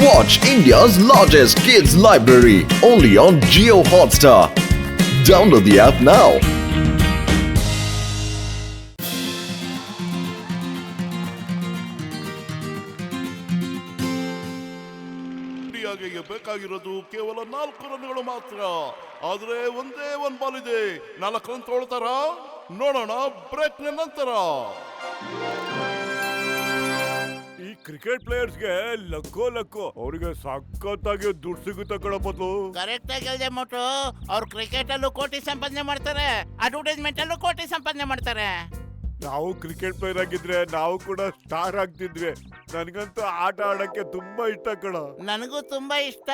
Watch India's largest kids library only on Jio Hotstar. Download the app now. ಇಂಡಿಯಾಗೆ ಬೇಕಾಗಿರೋದು ಕೇವಲ 4 ರನ್ಗಳು ಮಾತ್ರ. ಆದ್ರೆ ಒಂದೇ ಒಂದು ಬಾಲ್ ಇದೆ. 4 ರನ್ ತೊಗೊಳ್ತಾರ? ನೋಡೋಣ ಬ್ರೇಕ್ ನಂತರ. ಈ ಕ್ರಿಕೆಟ್ ಪ್ಲೇಯರ್ಸ್ಗೆ ಲಕ್ಕೋ ಅವ್ರಿಗೆ ಸಖತ್ತಾಗಿ ದುಡ್ಡು ಸಿಗುತ್ತೆ ಕಣಪ್ಪತ್ತು. ಕರೆಕ್ಟ್ ಆಗಿ ಹೇಳಿದೆ ಮೋಟು. ಅವ್ರು ಕ್ರಿಕೆಟ್ ಅಲ್ಲೂ ಕೋಟಿ ಸಂಪಾದನೆ ಮಾಡ್ತಾರೆ, ಅಡ್ವರ್ಟೈಸ್ಮೆಂಟ್ ಅಲ್ಲೂ ಕೋಟಿ ಸಂಪಾದನೆ ಮಾಡ್ತಾರೆ. ನಾವು ಕ್ರಿಕೆಟ್ ಪ್ಲೇಯರ್ ಆಗಿದ್ರೆ ನಾವು ಕೂಡ ಸ್ಟಾರ್ ಆಗ್ತಿದ್ವಿ. ನನಗಂತೂ ಆಟ ಆಡಕ್ಕೆ ತುಂಬಾ ಇಷ್ಟ ಕಣ. ನನಗೂ ತುಂಬಾ ಇಷ್ಟ.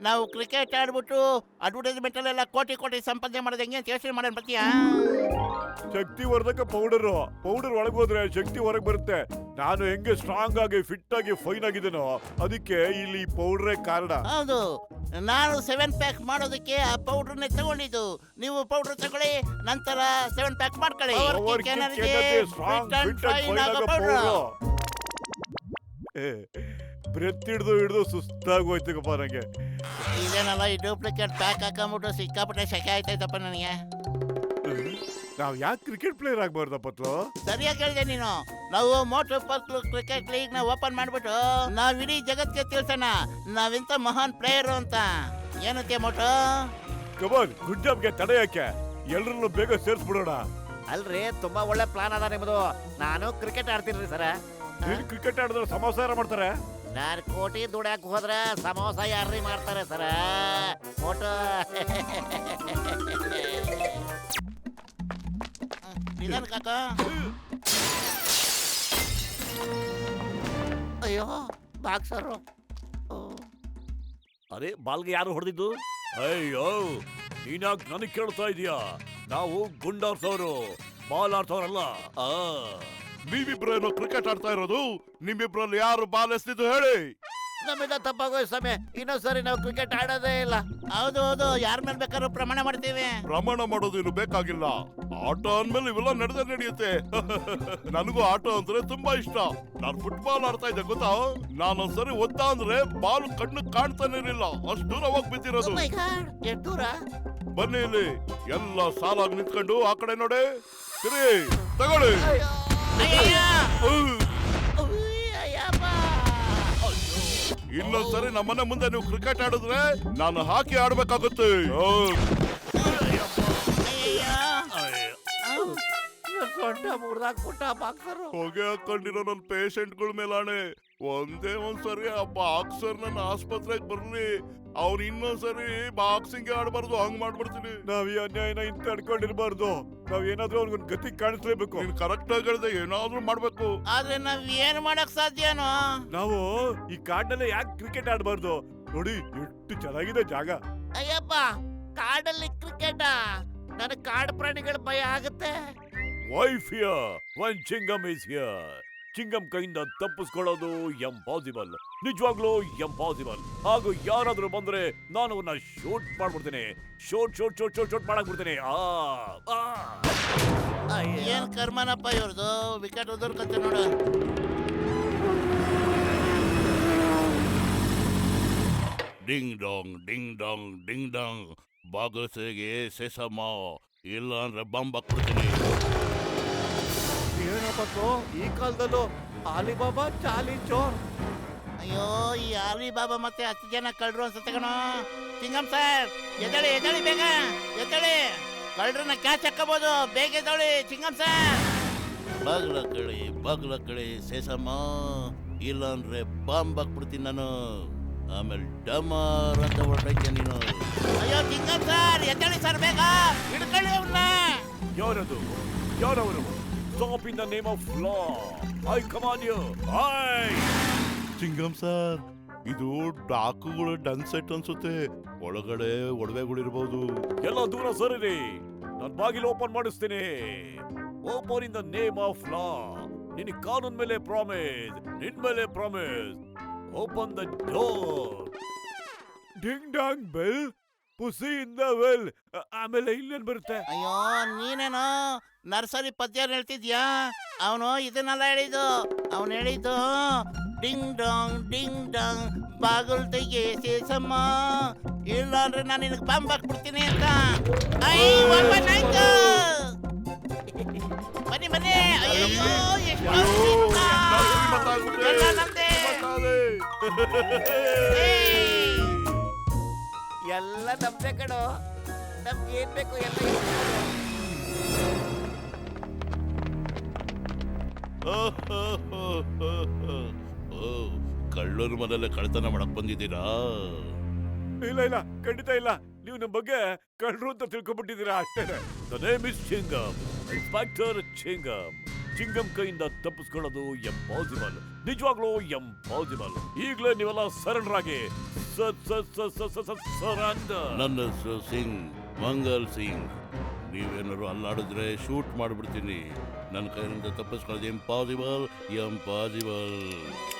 ನಾವು ಕ್ರಿಕೆಟ್ ಆಡ್ಬಿಟ್ಟು ಅಡ್ವರ್ಟೈಸ್ಮೆಂಟ್ ಅಲ್ಲೆಲ್ಲ ಕೋಟಿ ಕೋಟಿ ಸಂಪಾದನೆ ಮಾಡೋದು ಹೆಂಗೆ ಅಂತ ಯೋಚನೆ ಮಾಡೋಣ ಬತ್ತೀಯಾ? ಶಕ್ತಿವರ್ಧಕ ಪೌಡರ್ ಒಳಗೆ ಹೋದ್ರೆ ಶಕ್ತಿ ಹೊರಗೆ ಬರುತ್ತೆ. ನಾನು ಹೆಂಗೆ ಸ್ಟ್ರಾಂಗ್ ಆಗಿ ಫಿಟ್ ಆಗಿ ಫೈನ್ ಆಗಿದ್ದೇನೋ ಅದಕ್ಕೆ ಇಲ್ಲಿ ಪೌಡ್ರೇ ಕಾರಣ. ಹೌದು, ನಾನು 7 ಪ್ಯಾಕ್ ಮಾಡೋದಕ್ಕೆ ಆ ಪೌಡರ್ನೇ ತಗೊಂಡಿದ್ದು. ನೀವು ಪೌಡರ್ ತಗೊಳ್ಳಿ, ನಂತರ 7 ಪ್ಯಾಕ್ ಮಾಡ್ಕೊಳ್ಳಿ. ಬ್ರೆತ್ ಹಿಡ್ದು ಸುಸ್ತಾಗಿ ಹೋಯ್ತಪ್ಪ ನಂಗೆ. ಇದೇನಲ್ಲ ಈ ಡೂಪ್ಲಿಕೇಟ್ ಪ್ಯಾಕ್ ಹಾಕೊಂಡ್ಬಿಟ್ಟು ಸಿಕ್ಕಾಪಟ್ಟೆ ಶೆಕೆ ಆಯ್ತಾಯ್ತಪ್ಪ ನನಗೆ. ನಾವ್ ಯಾಕೆ ಕ್ರಿಕೆಟ್ ಪ್ಲೇಯರ್ ಆಗ್ಬಾರ್ದಪ್ಪತ್ತು? ಸರಿಯಾಗಿ ಹೇಳಿದೆ ನೀನು. ನಾವು ಮೋಟು ಪತ್ಲು ಕ್ರಿಕೆಟ್ ಲೀಗ್ ನ ಓಪನ್ ಮಾಡ್ಬಿಟ್ಟು ನಾವ್ ಇಡೀ ಜಗತ್ಗೆ ತಿಳ್ಸೋಣ ನಾವೆಂತ ಮಹಾನ್ ಪ್ಲೇಯರ್ ಅಂತ. ಏನಂತೆ ಮೋಟು? ಕಮಾನ್, ಗುಡ್ ಜಾಬ್ಗೆ ತಡೆ ಯಾಕೆ? ಎಲ್ರನ್ನು ಬೇಗ ಸೇರ್ಸ್ಬಿಡೋಣ. ಅಲ್ರಿ, ತುಂಬಾ ಒಳ್ಳೆ ಪ್ಲಾನ್ ಅದ ನಿಮ್ಮದು. ನಾನು ಕ್ರಿಕೆಟ್ ಆಡ್ತೀನಿ ಸರ. ನೀನ್ ಕ್ರಿಕೆಟ್ ಆಡಿದ್ರೆ ಸಮೋಸ ಯಾರು ಮಾಡ್ತಾರೆ? ನಾನು ಕೋಟಿ ದುಡ್ಯಾಕ್ ಹೋದ್ರ ಸಮೋಸ ಯಾರ್ರಿ ಮಾಡ್ತಾರೆ ಸರ? ಮೋಟು ನಿಧಾನ ಕಾಕ. ಅಯ್ಯೋ ಬಾಕ್ಸರು. ಅರೆ, ಬಾಲ್ಗೆ ಯಾರು ಹೊಡೆದಿದ್ದು? ಅಯ್ಯೋ, ನೀನಾಗ್ ನನಗ್ ಕೇಳ್ತಾ ಇದೀಯಾ? ನಾವು ಗುಂಡಾರ್ಸೋರು, ಬಾಲ್ ಆಡ್ಸೋರಲ್ಲ. ನೀವಿಬ್ರೇನು ಕ್ರಿಕೆಟ್ ಆಡ್ತಾ ಇರೋದು? ನಿಮ್ಮಿಬ್ರಲ್ಲಿ ಯಾರು ಬಾಲ್ ಎಸ್ತಿದ್ದು ಹೇಳಿ. ನಮ್ಮಿಂದ ತಪ್ಪಾಗೋಯ್ತು ಸಮಯ. ಇನ್ನೊಂದ್ಸರಿ ನಾವು ಕ್ರಿಕೆಟ್ ಆಡೋದೇ ಇಲ್ಲ. ಹೌದು ಹೌದು, ಯಾರ ಮೇಲೆ ಬೇಕಾದ್ರೂ ಪ್ರಮಾಣ ಮಾಡ್ತೀವಿ. ಪ್ರಮಾಣ ಮಾಡೋದು ಬೇಕಾಗಿಲ್ಲ. ಆಟ ಅಂದ್ಮೇಲೆ ಇವೆಲ್ಲ ನಡೆಯುತ್ತೆ. ನನಗೂ ಆಟ ಅಂದ್ರೆ ತುಂಬಾ ಇಷ್ಟ. ನಾನು ಫುಟ್ಬಾಲ್ ಆಡ್ತಾ ಇದ್ದೆ ಗೊತ್ತಾ? ನಾನೊಂದ್ಸರಿ ಒದ್ದ ಅಂದ್ರೆ ಬಾಲ್ ಕಣ್ಣು ಕಾಣ್ತಾನೆ ಇರಲಿಲ್ಲ, ಅಷ್ಟು ದೂರ ಹೋಗಿ ಬಿದ್ದಿರೋದು. ಎಷ್ಟು ದೂರ? ಬನ್ನಿ ಇಲ್ಲಿ, ಎಲ್ಲ ಸಾಲಾಗಿ ನಿಂತ್ಕೊಂಡು ಆ ಕಡೆ ನೋಡಿ. ಸರಿ ತಗೊಳ್ಳಿ. ಇನ್ನೊಂದ್ಸರಿ ನಮ್ಮನೆ ಮುಂದೆ ನೀವು ಕ್ರಿಕೆಟ್ ಆಡಿದ್ರೆ ನಾನು ಹಾಕಿ ಆಡ್ಬೇಕಾಗುತ್ತೆ. ಹೊಗೆ ಹಾಕೊಂಡಿರೋ ನನ್ನ ಪೇಷಂಟ್ಗಳ ಮೇಲಾಣೆ ಒಂದೇ ಒಂದ್ಸರಿ ಆ ಬಾಕ್ಸರ್ ನನ್ನ ಆಸ್ಪತ್ರೆಗೆ ಬರ್ಲಿ, ಅವ್ರು ಇನ್ನೊಂದ್ಸರಿ ಬಾಕ್ಸಿಂಗ್ ಆಡ್ಬಾರ್ದು, ಹಂಗ್ ಮಾಡ್ಬಿಡ್ತೀನಿ. ನಾವ್ ಈ ಅನ್ಯಾಯನ ಇಂತ ತಡ್ಕೊಂಡಿರ್ಬಾರ್ದು. ನಾವ್ ಏನಾದ್ರೂ ಅವ್ರಿಗೊಂದು ಗತಿ ಕಾಣಿಸ್ಲೇಬೇಕು. ನೀನ್ ಕರೆಕ್ಟ್ ಆಗಿ ಹೇಳ್ದೆ, ಏನಾದ್ರೂ ಮಾಡ್ಬೇಕು. ಆದ್ರೆ ನಾವ್ ಏನ್ ಮಾಡಕ್ ಸಾಧ್ಯನೋ? ನಾವು ಈ ಕಾಡ್ನಲ್ಲೇ ಯಾಕೆ ಕ್ರಿಕೆಟ್ ಆಡ್ಬಾರ್ದು? ನೋಡಿ ಎಷ್ಟು ಚೆನ್ನಾಗಿದೆ ಜಾಗ. ಅಯ್ಯಪ್ಪ, ಕಾಡಲ್ಲಿ ಕ್ರಿಕೆಟ್? ನನಗೆ ಕಾಡು ಪ್ರಾಣಿಗಳ ಭಯ ಆಗುತ್ತೆ. Why fear when Chingam is here? Chingam ಕೈಯಿಂದ ತಪ್ಪಿಸ್ಕೊಳ್ಳೋದು ಎಂಪಾಸಿಬಲ್, ನಿಜವಾಗ್ಲೂ ಎಂಪಾಸಿಬಲ್. ಹಾಗೂ ಯಾರಾದ್ರೂ ಬಂದ್ರೆ ನಾನು ಅವನ್ನ ಶೂಟ್ ಮಾಡ್ಬಿಡ್ತೀನಿ. ಶೂಟ್ ಮಾಡಾಕ್ಬಿಡ್ತೀನಿ. ಏನ್ ಕರ್ಮನಪ್ಪ ಇವ್ರದು. ವಿಕೆಟ್ ಉದುರ್ಕತ್ತೆ ನೋಡು. Ding dong ding dong ding dong. ಬಾಗಸೆಗೆ ಸೆಸಮ, ಇಲ್ಲ ಅಂದ್ರೆ ಬಾಂಬ್ ಹಾಕ್ಬಿಡ್ತೀನಿ. ಏನಪ್ಪತ್ತು ಈ ಕಾಲದಲ್ಲೂ ಆಲಿಬಾಬಾ ಚಾಲೆಂಜರ್? ಅಯ್ಯೋ, ಈ ಆಲಿ ಬಾಬಾ ಮತ್ತೆ 10 ಜನ ಕಳ್ರು ಅನ್ಸುತ್ತೆ ಕಣೋ. ಚಿಂಗಂ ಸರ್, ಎದಳಿ ಬೇಗ ಎದಳಿ. ಕಳ್ರನ್ನ ಕ್ಯಾಚ್ ಹಾಕಬಹುದು, ಬೇಗ ಎದಳಿ ಚಿಂಗಂ ಸರ್. ಬಾಗ್ಲ ಕಳಿ ಸೇಸಮ್ಮ, ಇಲ್ಲ ಅಂದ್ರೆ ಬಾಂಬ್ ಹಾಕ್ಬಿಡ್ತೀನಿ ನಾನು. ಆಮೇಲೆ ಡಮಾರ್ ಅಂತ ಹೊರಟೈತೆ ನೀನು. ಅಯ್ಯೋ ಚಿಂಗಂ ಸರ್, ಎದಳಿ ಸರ್, ಬೇಗ ಹಿಡ್ಕೊಳ್ಳಿ ಅವ್ರನ್ನ. ಯಾರವರು? Stop in the name of law. I command you. Chingam sir, ಇದು ಡಾಕುಗಳು ಡನ್ ಸೆಟ್ ಅನ್ಸುತ್ತೆ. ಒಳಗಡೆ ಒಡವೆಗಳಿರ್ಬೋದು. ಎಲ್ಲ ದೂರ ಸರಿರಿ, ನಾನು ಬಾಗಿಲು ಓಪನ್ ಮಾಡಿಸ್ತೀನಿ. Open in the name of law. ನಿನ್ನ ಕಾನೂನ್ ಮೇಲೆ ಪ್ರಾಮಿಸ್, ನಿನ್ ಮೇಲೆ promise. Open the door. Ding dong bell, pussy in the well. ಆಮೇಲೆ ಇಲ್ಲೇನ್ ಬರುತ್ತೆ? ಅಯ್ಯೋ, ನೀನೇನೋ ನರ್ಸರಿ ಪದ್ಯ ಹೇಳ್ತಿದ್ಯಾ? ಅವನು ಇದನ್ನೆಲ್ಲ ಹೇಳಿದ್ದು. ಅವನು ಹೇಳಿದ್ದು ಡಿಂಗ್ ಡಾಂಗ್ ಬಾಗುಲ್ ತೆಗೆ ಸೇಸಮ್ಮ, ಇಲ್ಲ ಅಂದ್ರೆ ನಾನು ನಿನಗೆ ಬಾಂಬ್ ಹಾಕ್ಬಿಡ್ತೀನಿ ಅಂತ. ಐ ಒಬ್ಬನಾಯ್ತು. ಬನ್ನಿ ಬನ್ನಿ. ಅಯ್ಯೋ ಎಷ್ಟು ಎಲ್ಲ ನಮ್ದೇ. ಏಯ್! ಎಲ್ಲ ನಮ್ದೆ ಕಣೋ, ನಮ್ಗೆ ಏನ್ ಬೇಕು ಎಲ್ಲ ಕಳ್ಳರ ಮನೆಯಲ್ಲೇ ಕಳ್ತನ ಮಾಡಕ್ ಬಂದಿದ್ದೀರಾ? ಇಲ್ಲ ಇಲ್ಲ, ಖಂಡಿತ ಇಲ್ಲ. ನೀವು ನಮ್ಮ ಬಗ್ಗೆ ಕಳ್ರು ಅಂತ ತಿಳ್ಕೊಂಡ್ಬಿಟ್ಟಿದ್ದೀರಾ ಅಷ್ಟೇನೆ. The name is Chingam, inspector Chingam. Chingam ಕೈಯಿಂದ ತಪ್ಪಿಸ್ಕೊಳ್ಳೋದು ಎಂಪಾಸಿಬಲ್, ನಿಜವಾಗ್ಲೂ ಎಂಪಾಸಿಬಲ್. ಈಗಲೇ ನೀವೆಲ್ಲ ಸರೆಂಡರ್ ಆಗಿ. ಸರೆಂಡರ್. ನನ್ನ ಹೆಸರು ಸಿಂಗ್, ಮಂಗಲ್ ಸಿಂಗ್. ನೀವೇನಾದ್ರು ಅಲ್ಲಾಡಿದ್ರೆ ಶೂಟ್ ಮಾಡ್ಬಿಡ್ತೀನಿ. ನನ್ನ ಕೈಯಿಂದ ತಪ್ಪಿಸ್ಕೊಳ್ಳೋದು ಇಂಪಾಸಿಬಲ್, ಎಂಪಾಸಿಬಲ್.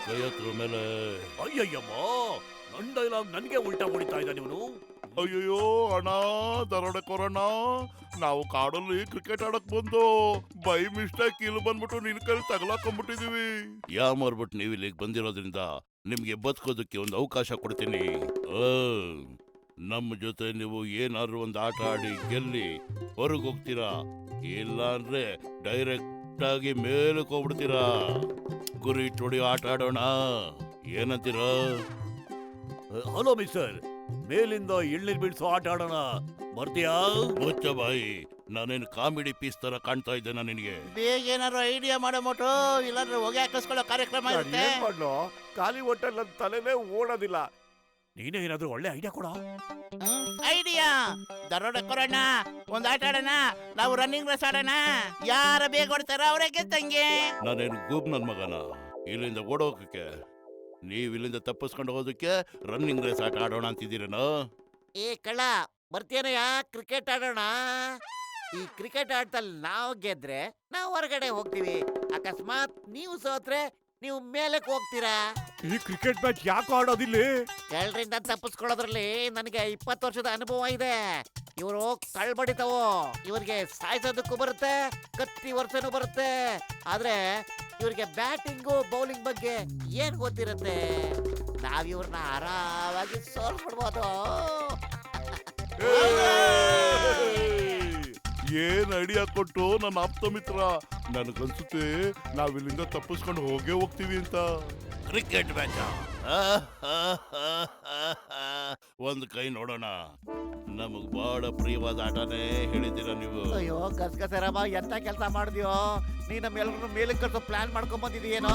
ಕೈ ಹತ್ರ ಮೇಲೆ. ಅಯ್ಯಯ್ಯಮ್ಮ, ನನ್ನ ಡೈಲಾಗ್ ನನಗೆ ಉಲ್ಟಾ ಹೊಡಿತಾ ಇದ್ದ ನೀವು. ಅಯ್ಯಯ್ಯೋ ಅಣ್ಣ, ದರೋಡೆ ಕೊರೋಣ. ನಾವು ಕಾಡಲ್ಲಿ ಕ್ರಿಕೆಟ್ ಆಡಕ್ ಬಂದು ಬೈ ಮಿಸ್ಟೇಕ್ ಇಲ್ಲಿ ಬಂದ್ಬಿಟ್ಟು ನಿನ್ ಕೈಲಿ ತಗಲಾಕೊಂಡ್ಬಿಟ್ಟಿದೀವಿ. ಯಾಮಾರ್ಬಿಟ್ಟು ನೀವು ಇಲ್ಲಿಗೆ ಬಂದಿರೋದ್ರಿಂದ ನಿಮ್ಗೆ ಬದುಕೋದಕ್ಕೆ ಒಂದು ಅವಕಾಶ ಕೊಡ್ತೀನಿ. ನಮ್ಮ ಜೊತೆ ನೀವು ಏನಾದ್ರು ಒಂದು ಆಟ ಆಡಿ ಗೆಲ್ಲಿ ಹೊರಗೆ ಹೋಗ್ತೀರಾ, ಇಲ್ಲ ಅಂದ್ರೆ ಡೈರೆಕ್ಟ್ ಆಗಿ ಮೇಲಕ್ಕೆ ಹೋಗ್ಬಿಡ್ತೀರಾ. ಗುರಿ ಇಟ್ಟು ಆಟ ಆಡೋಣ, ಏನಂತೀರಾ? ಹಲೋ ಮಿಸ್ಟರ್, ಮೇಲಿಂದ ಎಳ್ನೀರ್ ಬಿಡಿಸೋ ಆಟ ಆಡೋಣ, ಬರ್ತೀಯಾ? ಮುಚ್ಚ ಬಾಯಿ, ನಾನೇನು ಕಾಮಿಡಿ ಪೀಸ್ ತರ ಕಾಣ್ತಾ ಇದ್ದೇನಾ ನಿನಗೆ? ಬೇಗ ಏನಾದ್ರು ಐಡಿಯಾ ಮಾಡೋ ಮೋಟು, ಇಲ್ಲಾಂದ್ರೆ ಹೊಗೆ ಹಾಕಿಸ್ಕೊಳ್ಳೋ ಕಾರ್ಯಕ್ರಮ ನಾನ್ ಇರುತ್ತೆ. ಏನ್ ಮಾಡ್ಲೋ, ಖಾಲಿ ಹೊಟ್ಟೆ ನನ್ನ ತಲೆನೇ ಓಡೋದಿಲ್ಲ. ನೀನೇ ಏನಾದ್ರೂ ಒಳ್ಳೆ ಐಡಿಯಾ ಕೊಡ. ಐಡಿಯಾ ದರೋಡೆ ಕೊರೋಣ, ಒಂದ್ ಆಟ ಆಡೋಣ. ನಾವು ರನ್ನಿಂಗ್ ರೇಸ್ ಆಡೋಣ. ಯಾರ ಬೇಗ ಹೊಡ್ತಾರ ಅವರೇ ಗೆದ್ದಂಗೆ. ನಾನೇನು ಗೂಬ್ ನನ್ ಮಗನ ಇಲ್ಲಿಂದ ಓಡೋಕಕ್ಕೆ? ನೀವ್ ಇಲ್ಲಿಂದ ತಪ್ಪಿಸ್ಕೊಂಡು ಹೋಗೋದಕ್ಕೆ ರನ್ನಿಂಗ್ ರೇಸ್ ಆಟ ಆಡೋಣ ಅಂತಿದ್ದೀರೇನೋ? ಏ ಕಳ್ಳ, ಬರ್ತೀಯನಯ್ಯ? ಕ್ರಿಕೆಟ್ ಆಡೋಣ. ಈ ಕ್ರಿಕೆಟ್ ಆಟದಲ್ಲಿ ನಾವು ಗೆದ್ರೆ ನಾವು ಹೊರಗಡೆ ಹೋಗ್ತೀವಿ. ಅಕಸ್ಮಾತ್ ನೀವು ಸೋತ್ರೆ ನೀವು ಮೇಲಕ್ಕೆ ಹೋಗ್ತೀರಾ. ಈ ಕ್ರಿಕೆಟ್ ಮ್ಯಾಚ್ ಯಾಕೆ ಆಡೋದಿಲ್ಲ? ಕಳ್ಳರಿಂದ ತಪ್ಪಿಸ್ಕೊಳ್ಳೋದ್ರಲ್ಲಿ ನನಗೆ 20 ವರ್ಷದ ಅನುಭವ ಇದೆ. ಇವರು ಕಳ್ಬಡಿತಾವು, ಇವ್ರಿಗೆ ಸಾಯಿಸೋದಕ್ಕೂ ಬರುತ್ತೆ, ಕತ್ತಿ ವರ್ಷನೂ ಬರುತ್ತೆ. ಆದ್ರೆ ಇವ್ರಿಗೆ ಬ್ಯಾಟಿಂಗು ಬೌಲಿಂಗ್ ಬಗ್ಗೆ ಏನ್ ಗೊತ್ತಿರುತ್ತೆ. ನಾವ್ ಇವ್ರನ್ನ ಆರಾಮಾಗಿ ಸೋಲ್ಬಿಡ್ಬೋದು. ಏನ್ ಐಡಿಯಾ ಕೊಟ್ಟು ನನ್ನ ಆಪ್ತ ಮಿತ್ರ. ನನಗನ್ಸುತ್ತೆ ನಾವಿಲ್ಲಿಂದ ತಪ್ಪಿಸ್ಕೊಂಡು ಹೋಗೇ ಹೋಗ್ತೀವಿ ಅಂತ. ಕ್ರಿಕೆಟ್ ಮ್ಯಾಚ್ ಒಂದ್ ಕೈ ನೋಡೋಣ. ನಮಗ್ ಬಹಳ ಪ್ರಿಯವಾದ ಆಟನೇ ಹೇಳಿದ್ದೀರಾ ನೀವು. ಅಯ್ಯೋ ಗಸಗಸರಮ್ಮ, ಎಂತ ಕೆಲಸ ಮಾಡಿದ್ಯೋ ನೀ? ನಮ್ಮೆಲ್ಲರೂ ಮೇಲಕ್ಕೆ ಕಳ್ಸೋ ಪ್ಲಾನ್ ಮಾಡ್ಕೊಂಡ್ ಬಂದಿದೀಯೇನೋ?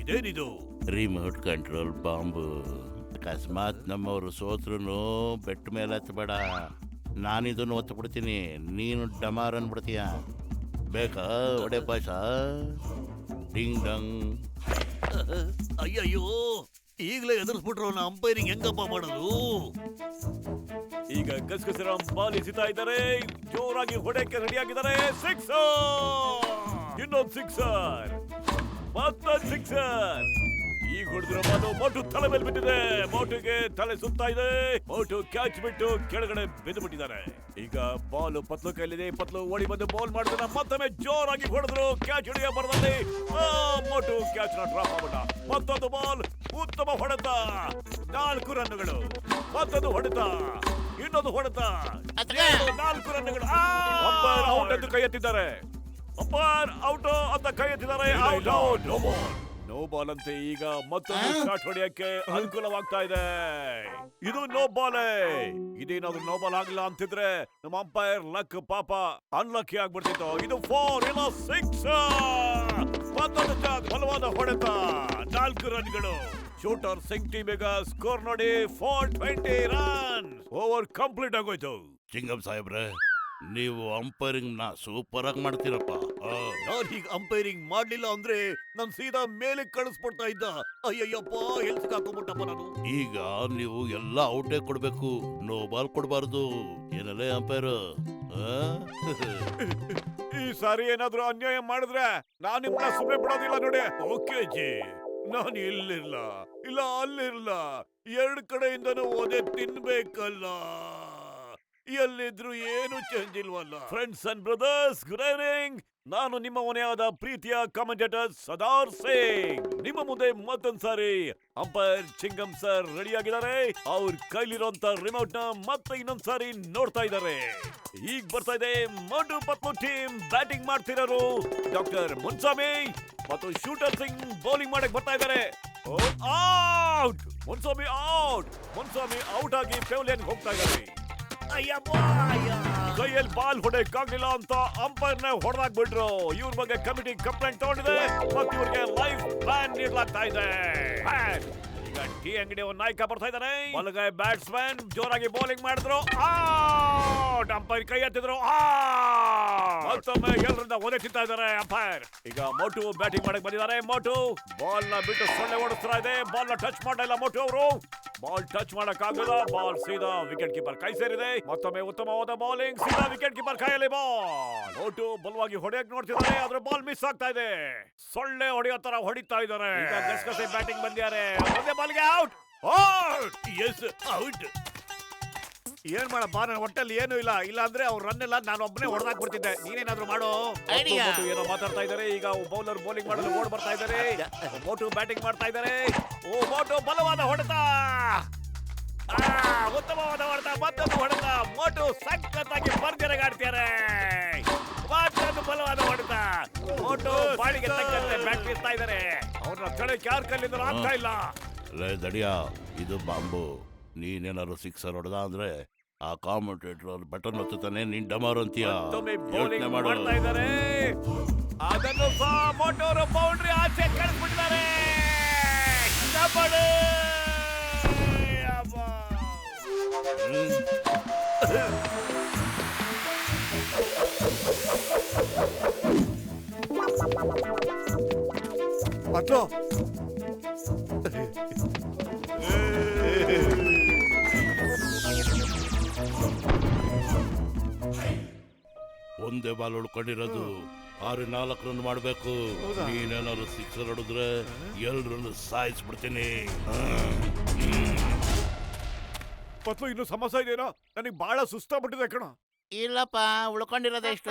ಇದೇನಿದು? Remote control bomb. ಅಕಸ್ಮಾತ್ ನಮ್ಮವರು ಸೋತ್ರು ಬೆಟ್ಟ ಮೇಲೆ ಹತ್ಬೇಡ. ನಾನಿದನ್ನು ಒತ್ತು ಬಿಡ್ತೀನಿ, ನೀನು ಡಮಾರ್ ಅನ್ಬಿಡ್ತೀಯ. ಬೇಕಾ ಒಡೆ ಪಾಶ? Ding dung. ಅಯ್ಯಯ್ಯೋ, ಈಗಲೇ ಎದುರಿಸ್ಬಿಟ್ರು. ಅಂಪೈರಿಂಗ್ ಹೆಂಗಪ್ಪ ಮಾಡೋದು? ಈಗ ಗಸಗಸರ ಬಾಲ್ ಎಸಿತಾ ಇದ್ದಾರೆ, ಜೋರಾಗಿ ಹೊಡೆಯಕ್ಕೆ ರೆಡಿ ಆಗಿದ್ದಾರೆ. ಸಿಕ್ಸರ್! ಇನ್ನೊಂದು ಸಿಕ್ಸರ್, ಮತ್ತೊಂದು ಸಿಕ್ಸರ್. ಈಗ ಹೊಡೆದಿರೋ ಬಾಲು ಮೋಟು ತಲೆ ಮೇಲೆ ಬಿಟ್ಟಿದೆ. ಮೋಟುಗೆ ತಲೆ ಸುತ್ತಾ ಇದೆ. ಮೋಟು ಕ್ಯಾಚ್ ಬಿಟ್ಟು ಕೆಳಗಡೆ ಬಿದ್ದು ಬಿಟ್ಟಿದ್ದಾರೆ. ಈಗ ಬಾಲ್ ಪತ್ಲು ಕೈಲಿದೆ. ಪತ್ಲು ಓಡಿ ಬಂದು ಬಾಲ್ ಮಾಡಿದ್ರೆ ಮತ್ತೊಮ್ಮೆ ಜೋರಾಗಿ ಹೊಡೆದ್ರು. ಕ್ಯಾಚ್ ಹಿಡಿಯ ಬರದಲ್ಲಿ ಮೋಟು ಕ್ಯಾಚ್ ನ ಡ್ರಾಪ್ ಆಗ್ಬಿಟ್ಟ. ಮತ್ತೊಂದು ಬಾಲ್, ಉತ್ತಮ ಹೊಡೆತ, 4 ರನ್ನುಗಳು. ಮತ್ತೊಂದು ಹೊಡೆತ, ಇನ್ನೊಂದು ಹೊಡೆತ, 4 ರನ್ನುಗಳು. ಅಂಪೈರ್ ಔಟ್ ಎಂದು ಕೈ ಎತ್ತಿದ್ದಾರೆ. ಅಂಪೈರ್ ಔಟ್ ಅಂತ ಕೈ ಎತ್ತಿದ್ದಾರೆ. ನೋ ಬಾಲ್ ಅಂತೆ. ಈಗ ಮತ್ತೊಂದು ಶಾಟ್ ಹೊಡೆಯಕ್ಕೆ ಅನುಕೂಲವಾಗ್ತಾ ಇದೆ. ಇದು ನೋ ಬಾಲೇ. ಇದೇನಾದ್ರೂ ನೋ ಬಾಲ್ ಆಗಿಲ್ಲ ಅಂತಿದ್ರೆ ನಮ್ಮ ಅಂಪೈರ್ ಲಕ್ ಪಾಪ ಅನ್ಲಕ್ಕಿ ಆಗ್ಬಿಡ್ತಿತ್ತು. ಇದು 4 ಇಲ್ಲ 6. ಮತ್ತೊಂದು ಬಲವಾದ ಹೊಡೆತ, 4 ರನ್ಗಳು. ಶೂಟರ್ ಸಿಂಗ್ ಟೀಮ್ ಈಗ ಸ್ಕೋರ್ ನೋಡಿ 420 ರನ್. ಓವರ್ ಕಂಪ್ಲೀಟ್ ಆಗೋಯ್ತು. ಚಿಂಗಂ ಸಾಹೇಬ್ರೆ, ನೀವು ಅಂಪೈರಿಂಗ್ ನ ಸೂಪರ್ ಆಗಿ ಮಾಡ್ತೀರಪ್ಪ. ನಾನ್ ಹೀಗೆ ಅಂಪೈರಿಂಗ್ ಮಾಡ್ಲಿಲ್ಲ ಅಂದ್ರೆ ನನ್ ಸೀದಾ ಮೇಲೆ ಕಳಿಸ್ಬಿಡ್ತಾ ಇದ್ದ. ಅಯ್ಯಯ್ಯಪ್ಪ, ಎಲ್ಲಿ ಸಿಕ್ಕಾಕೊಂಡ್ಬಿಟ್ಟಪ್ಪ ನಾನು. ಈಗ ನೀವು ಎಲ್ಲ ಔಟೇ ಕೊಡ್ಬೇಕು, ನೋ ಬಾಲ್ ಕೊಡ್ಬಾರ್ದು. ಏನಲ್ಲೇ ಅಂಪೈರ್? ಈ ಸಾರಿ ಏನಾದ್ರೂ ಅನ್ಯಾಯ ಮಾಡಿದ್ರೆ ನಾನು ನಿಮ್ಮನ್ನ ಸುಮ್ಮನೆ ಬಿಡೋದಿಲ್ಲ ನೋಡಿ. ಓಕೆ ಜಿ, ನಾನು ಇಲ್ಲಿರ್ಲ, ಇಲ್ಲ ಅಲ್ಲಿರ್ಲ, 2 ಕಡೆಯಿಂದನೂ ಒದೆ ತಿನ್ಬೇಕಲ್ಲ. ಎಲ್ಲಿದ್ರು ಏನು ಚೇಂಜ್ ಇಲ್ವಲ್ಲ. Friends and brothers, good evening. ನಾನು ನಿಮ್ಮ ಮನೆಯಾದ ಪ್ರೀತಿಯ ಕಮೆಂಟೇಟರ್ ಸದಾರ್ ಸಿಂಗ್. ನಿಮ್ಮ ಮುಂದೆ ಮತ್ತೊಂದ್ಸಾರಿ ಅಂಪೈರ್ ಚಿಂಗಂ ಸರ್ ರೆಡಿ ಆಗಿದ್ದಾರೆ. ಅವ್ರ ಕೈಲಿರುವಂತ ರಿಮೋಟ್ ನ ಮತ್ತೆ ಇನ್ನೊಂದ್ಸಾರಿ ನೋಡ್ತಾ ಇದ್ದಾರೆ. ಈಗ ಬರ್ತಾ ಇದೆ ಮೋಟು ಪತ್ಲು ಟೀಮ್ ಬ್ಯಾಟಿಂಗ್ ಮಾಡ್ತಿರೋರು ಡಾಕ್ಟರ್ ಮುನ್ಸ್ವಾಮಿ ಮತ್ತು ಶೂಟರ್ ಸಿಂಗ್ ಬೌಲಿಂಗ್ ಮಾಡಕ್ ಬರ್ತಾ ಇದ್ದಾರೆ. Out! Muniswamy out! Muniswamy out ಆಗಿ ಪೆವಿಲಿಯನ್ ಹೋಗ್ತಾ ಇದ್ದಾರೆ. ಕೈಯಲ್ಲಿ ಬಾಲ್ ಹೊಡೆಯಕ್ಕಾಗ್ಲಿಲ್ಲ ಅಂತ ಅಂಪೈರ್ ನ ಹೊಡೆದಾಕ್ಬಿಟ್ರು. ಇವ್ರ ಬಗ್ಗೆ ಕಮಿಟಿ ಕಂಪ್ಲೇಂಟ್ ತಗೊಂಡಿದೆ ಮತ್ತು ಇವ್ರಿಗೆ ಲೈಫ್ ಬ್ಯಾನ್ ನೀಡಲಾಗ್ತಾ ಇದೆ. ಈಗ ಟೀ ಅಂಗಡಿ ನಾಯಕ ಬರ್ತಾ ಇದ್ದಾನೆ. ಬಲಗೈ ಬ್ಯಾಟ್ಸ್ಮನ್ ಜೋರಾಗಿ ಬೌಲಿಂಗ್ ಮಾಡಿದ್ರು. ಅಂಪೈರ್ ಕೈ ಎತ್ತಿದ್ರು. ಮತ್ತೊಮ್ಮೆ ಎಲ್ಲರಿಂದ ಒದೆ ತಿಂತಾ ಇದ್ದಾರೆ ಅಂಪೈರ್. ಈಗ ಮೋಟು ಬ್ಯಾಟಿಂಗ್ ಮಾಡಕ್ ಬಂದಿದ್ದಾರೆ. ಮೋಟು ಬಾಲ್ ನ ಬಿಟ್ಟು ಸೊಳ್ಳೆ ಓಡಿಸ್ತಾ ಇದೆ. ಬಾಲ್ ನ ಟಚ್ ಮಾಡಿಲ್ಲ ಮೋಟು ಅವರು. ಬಾಲ್ ಟಚ್ ಮಾಡಕ್ ಆಗಿಲ್ಲ. ಬಾಲ್ ಸೀದಾ ವಿಕೆಟ್ ಕೀಪರ್ ಕೈ ಸೇರಿದೆ. ಮತ್ತೊಮ್ಮೆ ಉತ್ತಮವಾದ ಬೌಲಿಂಗ್. ಸೀದಾ ವಿಕೆಟ್ ಕೀಪರ್ ಕೈಯಲ್ಲಿ ಬಾಲ್. ಮೋಟು ಬಲವಾಗಿ ಹೊಡೆಯಕ್ ನೋಡ್ತಿದ್ದಾರೆ. ಆದ್ರೆ ಬಾಲ್ ಮಿಸ್ ಆಗ್ತಾ ಇದೆ. ಸೊಳ್ಳೆ ಹೊಡೆಯೋ ತರ ಹೊಡಿತಾ ಇದ್ದಾರೆ. ಈಗ ಗಸಗಸೆ ಬ್ಯಾಟಿಂಗ್ ಬಂದಿದ್ದಾರೆ. ಒಂದೇ ಬಾಲ್ಗೆ ಔಟ್. ಔಟ್! Yes, out. ಏನ್ ಮಾಡಪ್ಪ, ನನ್ನ ಒಟ್ಟಲ್ಲಿ ಏನು ಇಲ್ಲ. ಇಲ್ಲ ಅಂದ್ರೆ ಅವ್ರು ರನ್ ಇಲ್ಲ, ನಾನು ಒಬ್ಬನೇ ಹೊಡೆದಾಕ್ಬಿಡ್ತಿದ್ದೆ. ನೀನೇನಾದ್ರೂ ಮಾಡು. Idea. ಮೋಟು ಏನೋ ಮಾತಾಡ್ತಾ ಇದ್ದಾರೆ. ಈಗ ಬೌಲರ್ ಬೌಲಿಂಗ್ ಮಾಡಲು ಓಡ್ ಬರ್ತಾ ಇದ್ದಾರೆ. ಮೋಟು ಬ್ಯಾಟಿಂಗ್ ಮಾಡ್ತಾ ಇದ್ದಾರೆ. ಮೋಟು ಬಲವಾದ ಹೊಡೆತ. ಉತ್ತಮವಾದ ಹೊಡೆತ. ಮತ್ತೊಂದು ಹೊಡೆತ. ಮೋಟು ಸಖತ್ತಾಗಿ ಭರ್ಜರಿಗೆ ಆಡ್ತಿದ್ದಾರೆ. ಮತ್ತೊಂದು ಬಲವಾದ ಹೊಡೆತ. ಮೋಟು ಬಾಳಿಗೆ ತಕ್ಕಂತೆ ಬ್ಯಾಟ್ ಬೀಸ್ತಾ ಇದ್ದಾರೆ. ಅವ್ರನ್ನ ಸ್ಥಳಕ್ಕೆ ಯಾರ ಕಲ್ಲಿಂದ ಆಗ್ತಾ ಇಲ್ಲ. ಲೇ ದಡಿಯ, ಇದು ಬಾಂಬು. ನೀನೇನಾದ್ರು ಸಿಕ್ಸರ್ ಹೊಡೆದ ಅಂದ್ರೆ ಆ ಕಾಮೆಂಟೇಟರ್ ಬಟನ್ ಒತ್ತುತ್ತಾನೆ, ನೀನ್ ಡಮಾರ್ ಅಂತೀಯ. ಮತ್ತೊಮ್ಮೆ ಯೋಚನೆ ಬೌಲಿಂಗ್ ಮಾಡು. ಮಾಡ್ತಾ ಇದ್ದಾರೆ. ಅದನ್ನು ಸಹ ಮೋಟೋರು ಬೌಂಡ್ರಿ ಆಚೆ ಕಳಿಸ್ಬಿಟ್ಟಿದ್ದಾರೆ. ಡಬಲ್! ಅಬ್ಬಾ! ಪಟ್ಲು ಒಂದೇ ಬಾಲ್ ಉಳ್ಕೊಂಡಿರೋದು. 6-4 ರನ್ ಮಾಡ್ಬೇಕು. ನೀನೇನಾದ್ರು ಸಿಕ್ಸರ್ ಹೊಡೆದ್ರೆ ಎಲ್ರನ್ನು ಸಾಯಿಸ್ಬಿಡ್ತೀನಿ. ಪತ್ಲು ಇನ್ನು ಸಮಸ್ಯೆ ಇದೆಯೇನೋ? ನನಗೆ ಬಹಳ ಸುಸ್ತಾಗ್ಬಿಟ್ಟಿದೆ ಕಣ. ಇಲ್ಲಪ್ಪ, ಉಳ್ಕೊಂಡಿರೋದೇ ಇಷ್ಟು.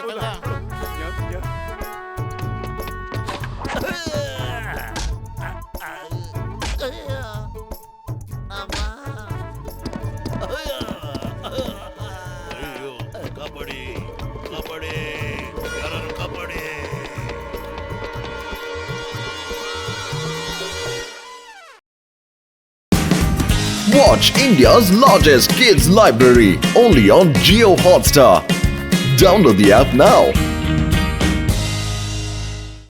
ಅಯ್ಯೋ, ಕಬಡ್ಡಿ ಕಬಡ್ಡಿ, ಯಾರು kabaddi. Watch India's largest kids library only on Geo Hotstar. Download the app now.